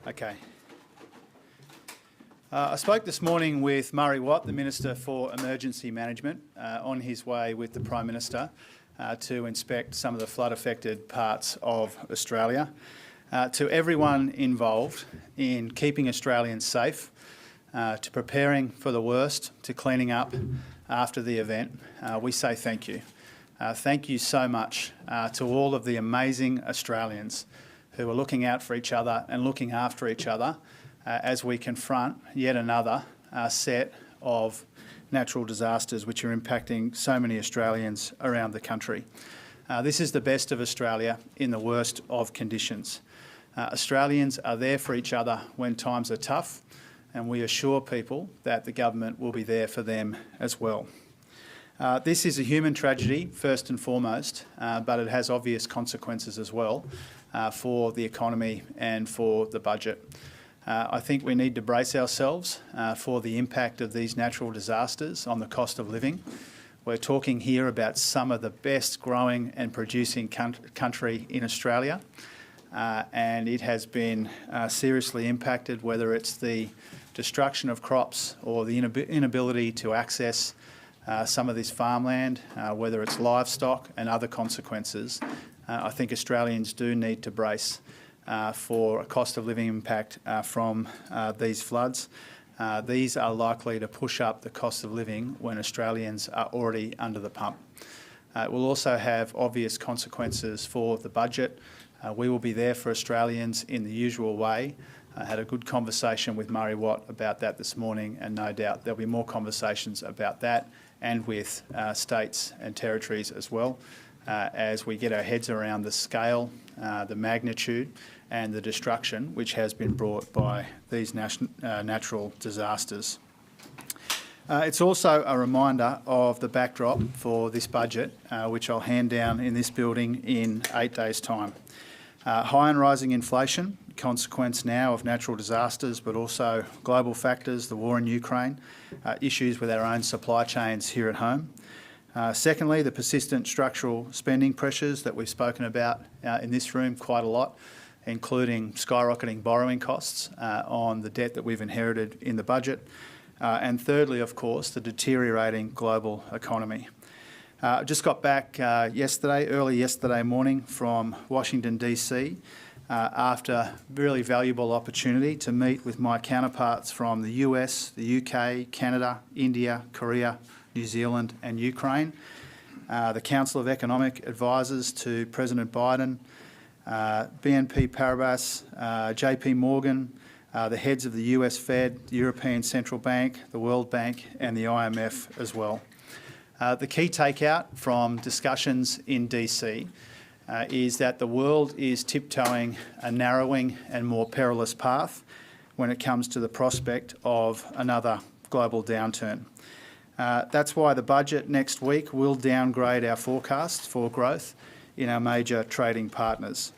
Okay. I spoke this morning with Murray Watt, the Minister for Emergency Management, on his way with the Prime Minister to inspect some of the flood-affected parts of Australia. To everyone involved in keeping Australians safe, to preparing for the worst, to cleaning up after the event, we say thank you. Thank you so much to all of the amazing Australians who are looking out for each other and looking after each other as we confront yet another set of natural disasters which are impacting so many Australians around the country. This is the best of Australia in the worst of conditions. Australians are there for each other when times are tough, and we assure people that the government will be there for them as well. This is a human tragedy, first and foremost, but it has obvious consequences as well for the economy and for the budget. I think we need to brace ourselves for the impact of these natural disasters on the cost of living. We're talking here about some of the best growing and producing country in Australia, and it has been seriously impacted, whether it's the destruction of crops or the inability to access some of this farmland, whether it's livestock and other consequences. I think Australians do need to brace for a cost of living impact from these floods. These are likely to push up the cost of living when Australians are already under the pump. It will also have obvious consequences for the budget. We will be there for Australians in the usual way. I had a good conversation with Murray Watt about that this morning, and no doubt there'll be more conversations about that and with states and territories as well, as we get our heads around the scale, the magnitude and the destruction which has been brought by these natural disasters. It's also a reminder of the backdrop for this budget, which I'll hand down in this building in 8 days' time. High and rising inflation, consequence now of natural disasters, but also global factors, the war in Ukraine, issues with our own supply chains here at home. Secondly, the persistent structural spending pressures that we've spoken about in this room quite a lot, including skyrocketing borrowing costs on the debt that we've inherited in the budget. And thirdly, of course, the deteriorating global economy. Just got back early yesterday morning from Washington, DC, after a really valuable opportunity to meet with my counterparts from the US, the UK, Canada, India, Korea, New Zealand and Ukraine, the Council of Economic Advisors to President Biden, BNP Paribas, JP Morgan, the heads of the US Fed, the European Central Bank, the World Bank and the IMF as well. The key takeout from discussions in DC is that the world is tiptoeing a narrowing and more perilous path when it comes to the prospect of another global downturn. That's why the budget next week will downgrade our forecasts for growth in our major trading partners.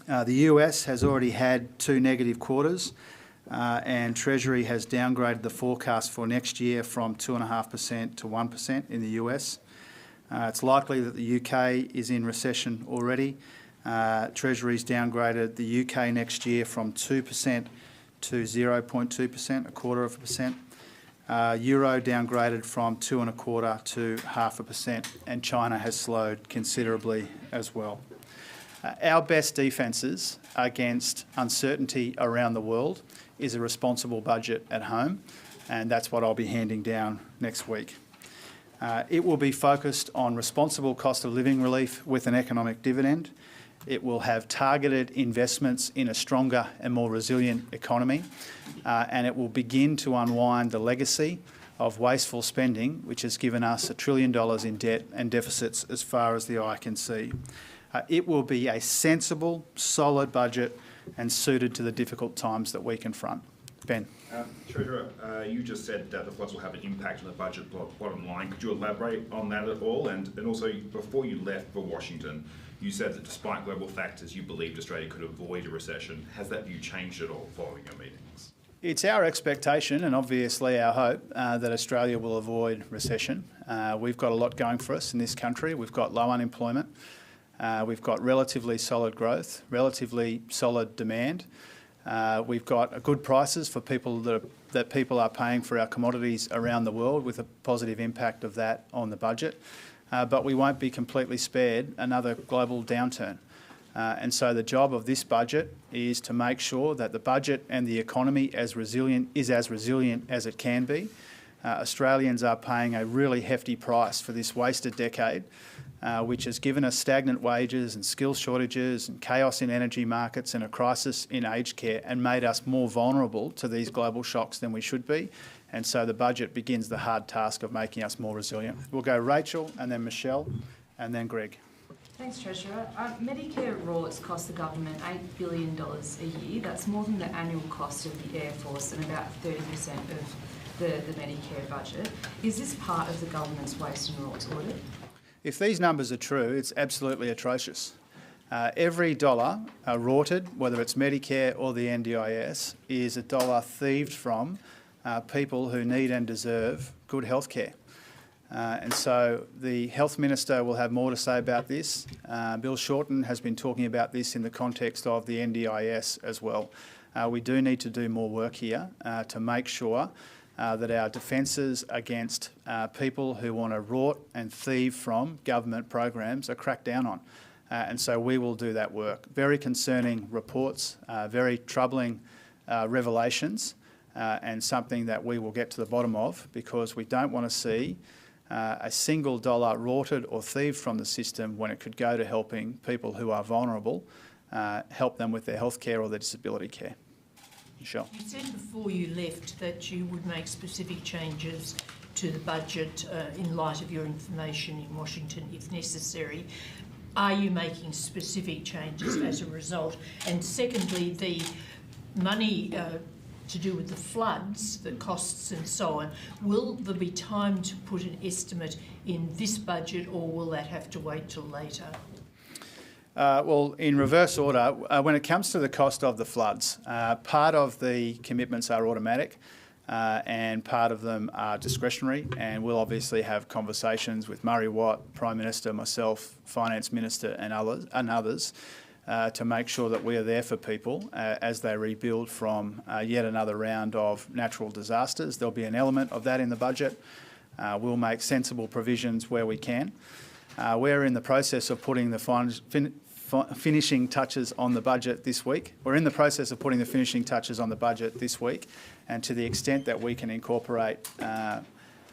The US has already had 2 negative quarters, and Treasury has downgraded the forecast for next year from 2.5% to 1% in the US. It's likely that the UK is in recession already. Treasury's downgraded the UK next year from 2% to 0.2%, 0.25%. Euro downgraded from 2.25% to 0.5%, and China has slowed considerably as well. Our best defences against uncertainty around the world is a responsible budget at home, and that's what I'll be handing down next week. It will be focused on responsible cost of living relief with an economic dividend. It will have targeted investments in a stronger and more resilient economy, and it will begin to unwind the legacy of wasteful spending, which has given us $1 trillion in debt and deficits as far as the eye can see. It will be a sensible, solid budget and suited to the difficult times that we confront. Ben. Treasurer, you just said that the floods will have an impact on the budget bottom line. Could you elaborate on that at all? And also, before you left for Washington, you said that despite global factors, you believed Australia could avoid a recession. Has that view changed at all following your meetings? It's our expectation and obviously our hope that Australia will avoid recession. We've got a lot going for us in this country. We've got low unemployment. We've got relatively solid growth, relatively solid demand. We've got good prices for people that people are paying for our commodities around the world, with a positive impact of that on the budget. But we won't be completely spared another global downturn. And so the job of this budget is to make sure that the budget and the economy is as resilient as it can be. Australians are paying a really hefty price for this wasted decade, which has given us stagnant wages and skills shortages and chaos in energy markets and a crisis in aged care, and made us more vulnerable to these global shocks than we should be. And so the budget begins the hard task of making us more resilient. We'll go Rachel, and then Michelle, and then Greg. Thanks, Treasurer. Medicare rorts cost the government $8 billion a year. That's more than the annual cost of the Air Force and about 30% of the Medicare budget. Is this part of the government's waste and rorts audit? If these numbers are true, it's absolutely atrocious. Every dollar rorted, whether it's Medicare or the NDIS, is a dollar thieved from people who need and deserve good health care. And so the Health Minister will have more to say about this. Bill Shorten has been talking about this in the context of the NDIS as well. We do need to do more work here to make sure that our defences against people who want to rort and thieve from government programs are cracked down on. And so we will do that work. Very concerning reports, very troubling revelations, and something that we will get to the bottom of, because we don't want to see a single dollar rorted or thieved from the system when it could go to helping people who are vulnerable, help them with their health care or their disability care. Michelle. You said before you left that you would make specific changes to the budget in light of your information in Washington if necessary. Are you making specific changes as a result? And secondly, the money to do with the floods, the costs and so on, will there be time to put an estimate in this budget, or will that have to wait till later? Well, in reverse order, when it comes to the cost of the floods, part of the commitments are automatic and part of them are discretionary, and we'll obviously have conversations with Murray Watt, Prime Minister, myself, Finance Minister and others to make sure that we are there for people as they rebuild from yet another round of natural disasters. There'll be an element of that in the budget. We'll make sensible provisions where we can. We're in the process of putting the finishing touches on the budget this week. We're in the process of putting the finishing touches on the budget this week, and to the extent that we can incorporate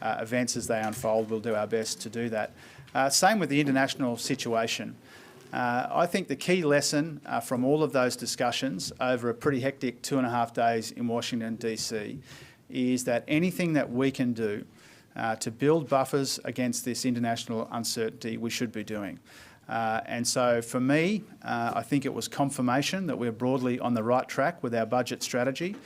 events as they unfold, we'll do our best to do that. Same with the international situation. I think the key lesson from all of those discussions over a pretty hectic 2.5 days in Washington, DC, is that anything that we can do to build buffers against this international uncertainty, we should be doing. And so for me, I think it was confirmation that we're broadly on the right track with our budget strategy.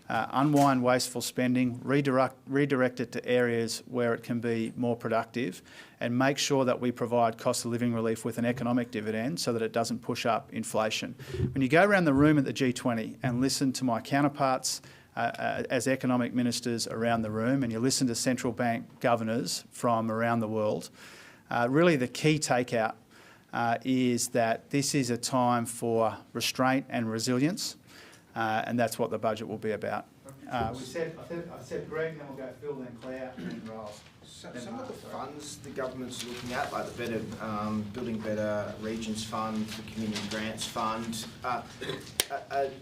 Unwind wasteful spending, redirect it to areas where it can be more productive, and make sure that we provide cost of living relief with an economic dividend so that it doesn't push up inflation. When you go around the room at the G20 and listen to my counterparts as economic ministers around the room, and you listen to central bank governors from around the world, really the key takeout is that this is a time for restraint and resilience, and that's what the budget will be about. I said Greg, then we'll go Phil, then Claire, and then Ross. Some of the funds the government's looking at, like the Building Better Regions Fund, the Community Grants Fund, are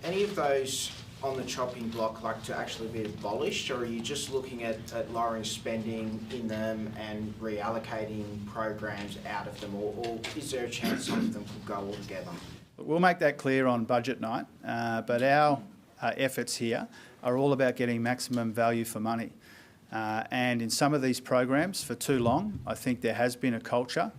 any of those on the chopping block like to actually be abolished, or are you just looking at lowering spending in them and reallocating programs out of them, or is there a chance some of them could go altogether? We'll make that clear on budget night, but our efforts here are all about getting maximum value for money. And in some of these programs, for too long, I think there has been a culture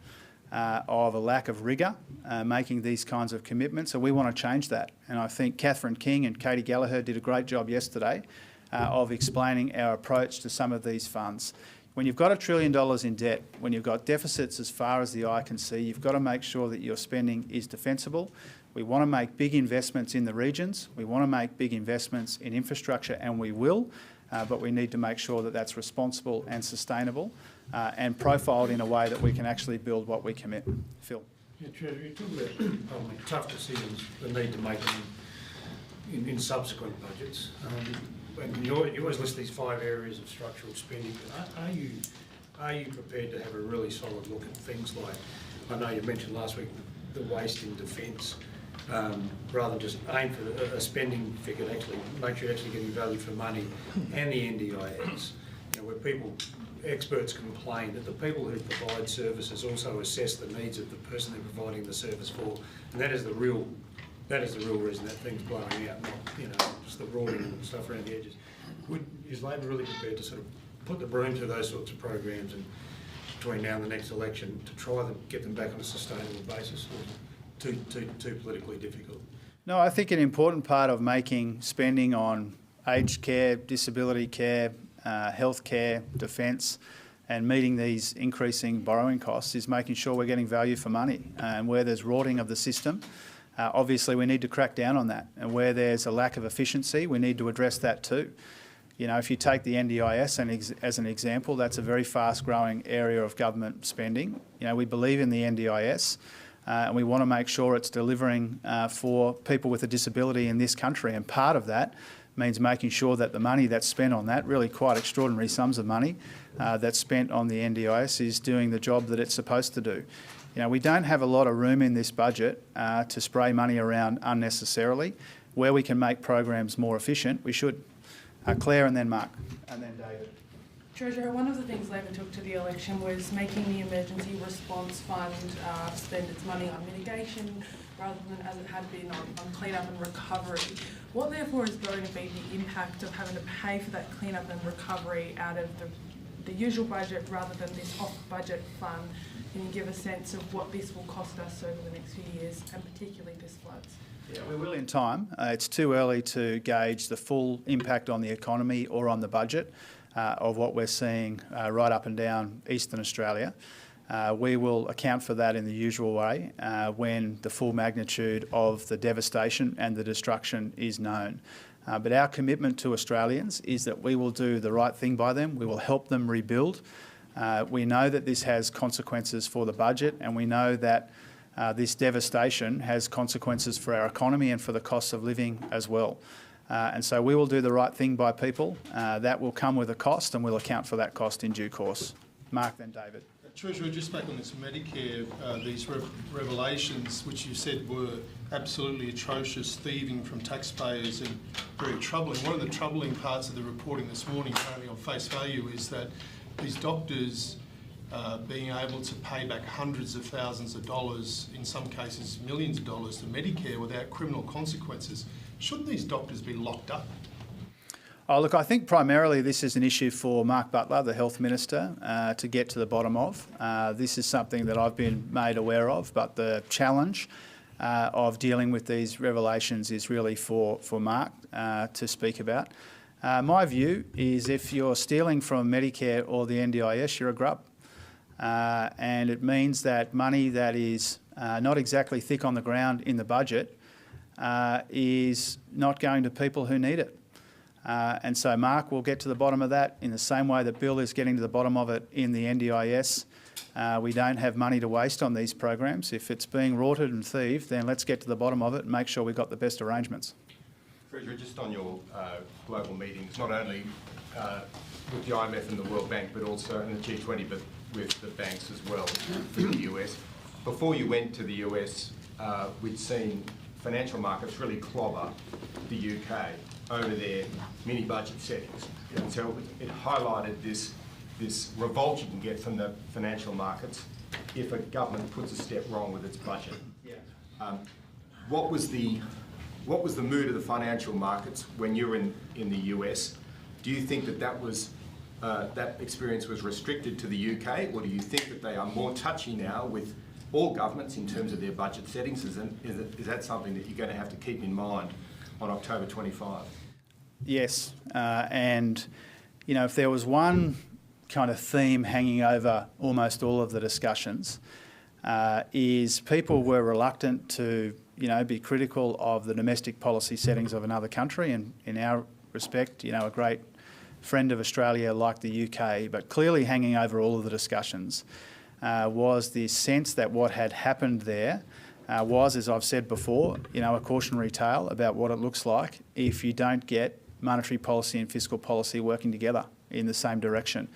of a lack of rigour making these kinds of commitments, so we want to change that. And I think Catherine King and Katie Gallagher did a great job yesterday of explaining our approach to some of these funds. When you've got $1 trillion in debt, when you've got deficits as far as the eye can see, you've got to make sure that your spending is defensible. We want to make big investments in the regions. We want to make big investments in infrastructure, and we will, but we need to make sure that that's responsible and sustainable and profiled in a way that we can actually build what we commit. Phil. Yeah, Treasurer, you talk about tough decisions, the need to make them in subsequent budgets. And you always list these 5 areas of structural spending. Are you prepared to have a really solid look at things like, I know you mentioned last week the waste in defence, rather than just aim for a spending figure, actually make sure you're actually getting value for money, and the NDIS, where experts complain that the people who provide services also assess the needs of the person they're providing the service for, and that is the real reason that thing's blowing out, not just the roaring and stuff around the edges. Is Labor really prepared to sort of put the broom to those sorts of programs and between now and the next election to try to get them back on a sustainable basis, or too politically difficult? No, I think an important part of making spending on aged care, disability care, health care, defence, and meeting these increasing borrowing costs is making sure we're getting value for money. And where there's rorting of the system, obviously we need to crack down on that. And where there's a lack of efficiency, we need to address that too. If you take the NDIS as an example, that's a very fast-growing area of government spending. We believe in the NDIS, and we want to make sure it's delivering for people with a disability in this country. And part of that means making sure that the money that's spent on that, really quite extraordinary sums of money that's spent on the NDIS, is doing the job that it's supposed to do. We don't have a lot of room in this budget to spray money around unnecessarily. Where we can make programs more efficient, we should. Claire, and then Mark, and then David. Treasurer, one of the things Labor took to the election was making the Emergency Response Fund spend its money on mitigation rather than as it had been on clean-up and recovery. What therefore is going to be the impact of having to pay for that clean-up and recovery out of the usual budget rather than this off-budget fund? Can you give a sense of what this will cost us over the next few years, and particularly this floods? Yeah, we will in time. It's too early to gauge the full impact on the economy or on the budget of what we're seeing right up and down Eastern Australia. We will account for that in the usual way when the full magnitude of the devastation and the destruction is known. But our commitment to Australians is that we will do the right thing by them. We will help them rebuild. We know that this has consequences for the budget, and we know that this devastation has consequences for our economy and for the costs of living as well. And so we will do the right thing by people. That will come with a cost, and we'll account for that cost in due course. Mark, then David. Treasurer, just back on this Medicare, these revelations, which you said were absolutely atrocious, thieving from taxpayers and very troubling. One of the troubling parts of the reporting this morning, apparently on face value, is that these doctors being able to pay back hundreds of thousands of dollars, in some cases millions of dollars, to Medicare without criminal consequences. Shouldn't these doctors be locked up? Oh, look, I think primarily this is an issue for Mark Butler, the Health Minister, to get to the bottom of. This is something that I've been made aware of, but the challenge of dealing with these revelations is really for Mark to speak about. My view is if you're stealing from Medicare or the NDIS, you're a grub. And it means that money that is not exactly thick on the ground in the budget is not going to people who need it. And so Mark will get to the bottom of that in the same way that Bill is getting to the bottom of it in the NDIS. We don't have money to waste on these programs. If it's being rorted and thieved, then let's get to the bottom of it and make sure we've got the best arrangements. Treasurer, just on your global meetings, not only with the IMF and the World Bank, but also in the G20, but with the banks as well in the US. Before you went to the US, we'd seen financial markets really clobber the UK over their mini budget settings. And so it highlighted this revolt you can get from the financial markets if a government puts a step wrong with its budget. Yeah. What was the mood of the financial markets when you were in the US? Do you think that experience was restricted to the UK, or do you think that they are more touchy now with all governments in terms of their budget settings? Is that something that you're going to have to keep in mind on October 25? Yes, and if there was one kind of theme hanging over almost all of the discussions, is people were reluctant to be critical of the domestic policy settings of another country, and in our respect, a great friend of Australia like the UK, but clearly hanging over all of the discussions was the sense that what had happened there was, as I've said before, a cautionary tale about what it looks like if you don't get monetary policy and fiscal policy working together in the same direction.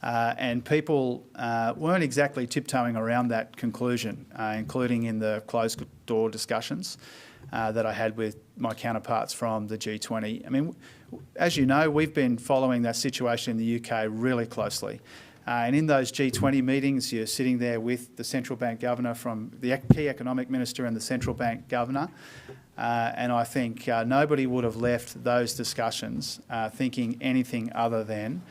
And people weren't exactly tiptoeing around that conclusion, including in the closed-door discussions that I had with my counterparts from the G20. I mean, as you know, we've been following that situation in the UK really closely. And in those G20 meetings, you're sitting there with the central bank governor, from the key economic minister and the central bank governor. And I think nobody would have left those discussions thinking anything other than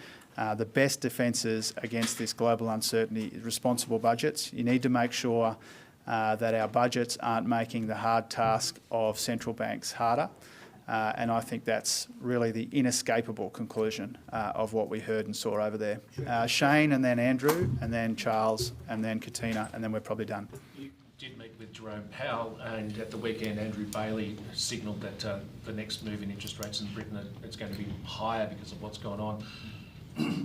the best defences against this global uncertainty is responsible budgets. You need to make sure that our budgets aren't making the hard task of central banks harder. And I think that's really the inescapable conclusion of what we heard and saw over there. Shane, and then Andrew, and then Charles, and then Katina, and then we're probably done. You did meet with Jerome Powell, and at the weekend Andrew Bailey signalled that the next move in interest rates in Britain, it's going to be higher because of what's gone on.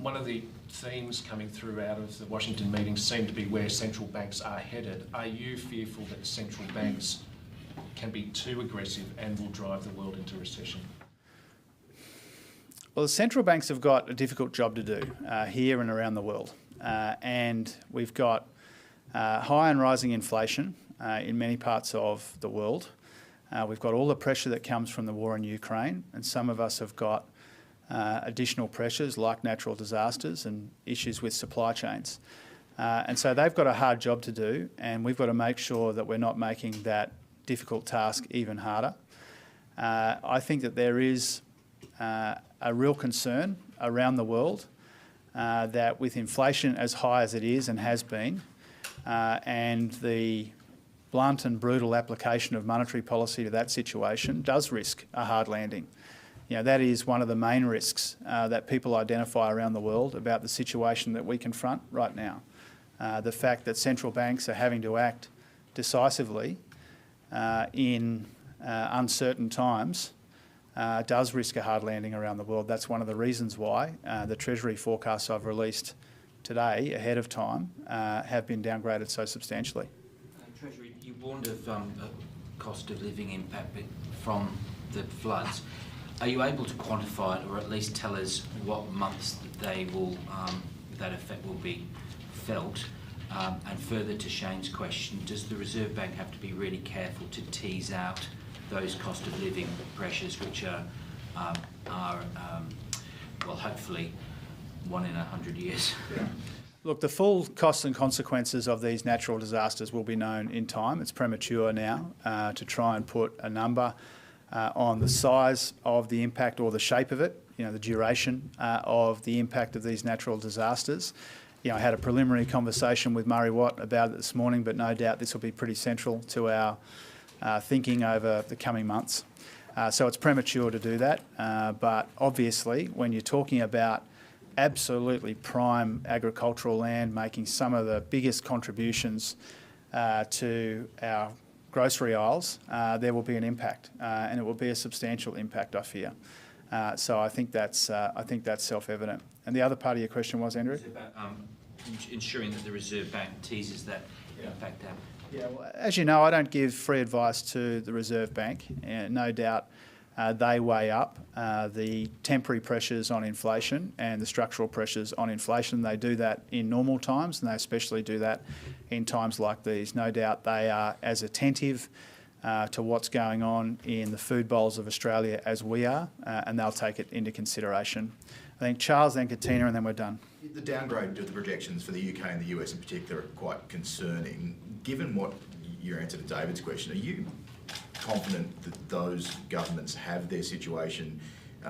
One of the themes coming through out of the Washington meeting seemed to be where central banks are headed. Are you fearful that central banks can be too aggressive and will drive the world into recession? Well, the central banks have got a difficult job to do here and around the world. And we've got high and rising inflation in many parts of the world. We've got all the pressure that comes from the war in Ukraine, and some of us have got additional pressures like natural disasters and issues with supply chains. And so they've got a hard job to do, and we've got to make sure that we're not making that difficult task even harder. I think that there is a real concern around the world that with inflation as high as it is and has been, and the blunt and brutal application of monetary policy to that situation does risk a hard landing. That is one of the main risks that people identify around the world about the situation that we confront right now. The fact that central banks are having to act decisively in uncertain times does risk a hard landing around the world. That's one of the reasons why the Treasury forecasts I've released today ahead of time have been downgraded so substantially. Treasury, you warned of a cost of living impact from the floods. Are you able to quantify it, or at least tell us what months they will, that effect will be felt? And further to Shane's question, does the Reserve Bank have to be really careful to tease out those cost of living pressures, which are well, hopefully 1 in 100 years? Yeah. Look, the full costs and consequences of these natural disasters will be known in time. It's premature now to try and put a number on the size of the impact or the shape of it, the duration of the impact of these natural disasters. I had a preliminary conversation with Murray Watt about it this morning, but no doubt this will be pretty central to our thinking over the coming months. So it's premature to do that, but obviously when you're talking about absolutely prime agricultural land making some of the biggest contributions to our grocery aisles, there will be an impact, and it will be a substantial impact, I fear. So I think that's self-evident. And the other part of your question was, Andrew? It's about ensuring that the Reserve Bank teases that impact out. Yeah, well, as you know, I don't give free advice to the Reserve Bank. No doubt they weigh up the temporary pressures on inflation and the structural pressures on inflation. They do that in normal times, and they especially do that in times like these. No doubt they are as attentive to what's going on in the food bowls of Australia as we are, and they'll take it into consideration. I think Charles, then Katina, and then we're done. The downgrade of the projections for the UK and the US in particular are quite concerning. Given what your answer to David's question, are you confident that those governments have their situation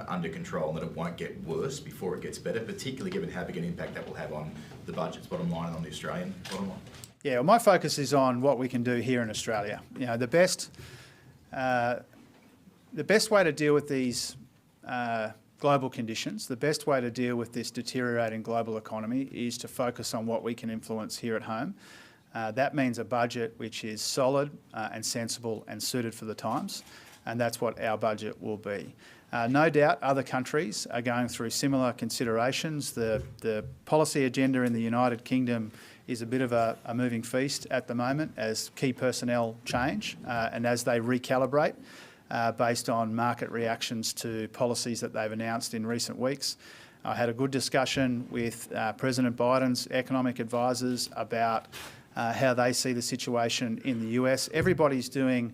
under control and that it won't get worse before it gets better, particularly given how big an impact that will have on the budget's bottom line and on the Australian bottom line? Yeah, well, my focus is on what we can do here in Australia. The best way to deal with these global conditions, the best way to deal with this deteriorating global economy is to focus on what we can influence here at home. That means a budget which is solid and sensible and suited for the times, and that's what our budget will be. No doubt other countries are going through similar considerations. The policy agenda in the United Kingdom is a bit of a moving feast at the moment as key personnel change and as they recalibrate based on market reactions to policies that they've announced in recent weeks. I had a good discussion with President Biden's economic advisors about how they see the situation in the US. Everybody's doing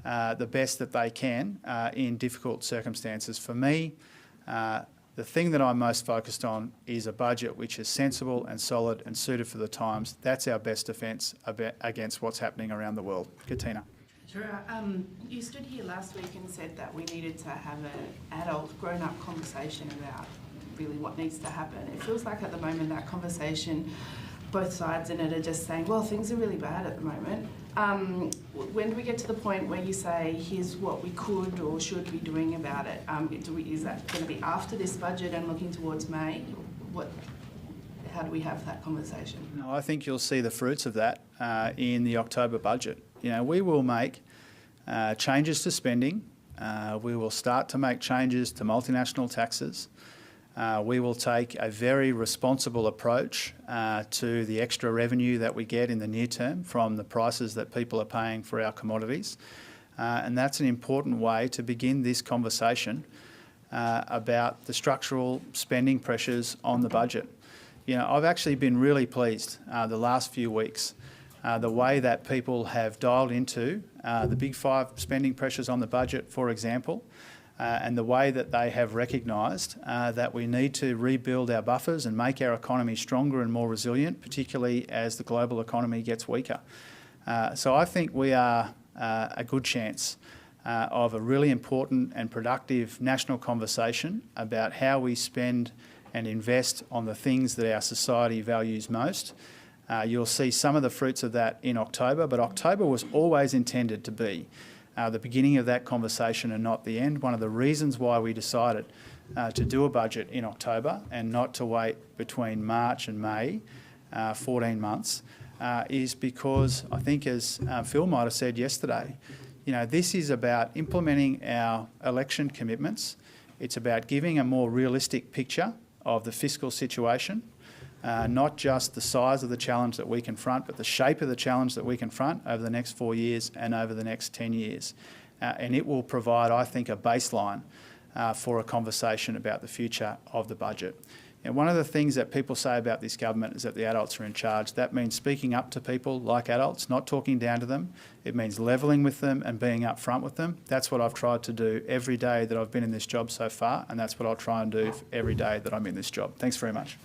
the best that they can in difficult circumstances. For me, the thing that I'm most focused on is a budget which is sensible and solid and suited for the times. That's our best defence against what's happening around the world. Katina. Sure. You stood here last week and said that we needed to have an adult, grown-up conversation about really what needs to happen. It feels like at the moment that conversation, both sides in it are just saying, well, things are really bad at the moment. When do we get to the point where you say, here's what we could or should be doing about it? Is that going to be after this budget and looking towards May? How do we have that conversation? No, I think you'll see the fruits of that in the October budget. You know, we will make changes to spending. We will start to make changes to multinational taxes. We will take a very responsible approach to the extra revenue that we get in the near term from the prices that people are paying for our commodities. And that's an important way to begin this conversation about the structural spending pressures on the budget. You know, I've actually been really pleased the last few weeks the way that people have dialed into the big five spending pressures on the budget, for example, and the way that they have recognised that we need to rebuild our buffers and make our economy stronger and more resilient, particularly as the global economy gets weaker. So I think we are a good chance of a really important and productive national conversation about how we spend and invest on the things that our society values most. You'll see some of the fruits of that in October, but October was always intended to be the beginning of that conversation and not the end. One of the reasons why we decided to do a budget in October and not to wait between March and May, 14 months, is because I think, as Phil might have said yesterday, you know, this is about implementing our election commitments. It's about giving a more realistic picture of the fiscal situation, not just the size of the challenge that we confront, but the shape of the challenge that we confront over the next 4 years and over the next 10 years. And it will provide, I think, a baseline for a conversation about the future of the budget. And one of the things that people say about this government is that the adults are in charge. That means speaking up to people like adults, not talking down to them. It means levelling with them and being upfront with them. That's what I've tried to do every day that I've been in this job so far, and that's what I'll try and do every day that I'm in this job. Thanks very much.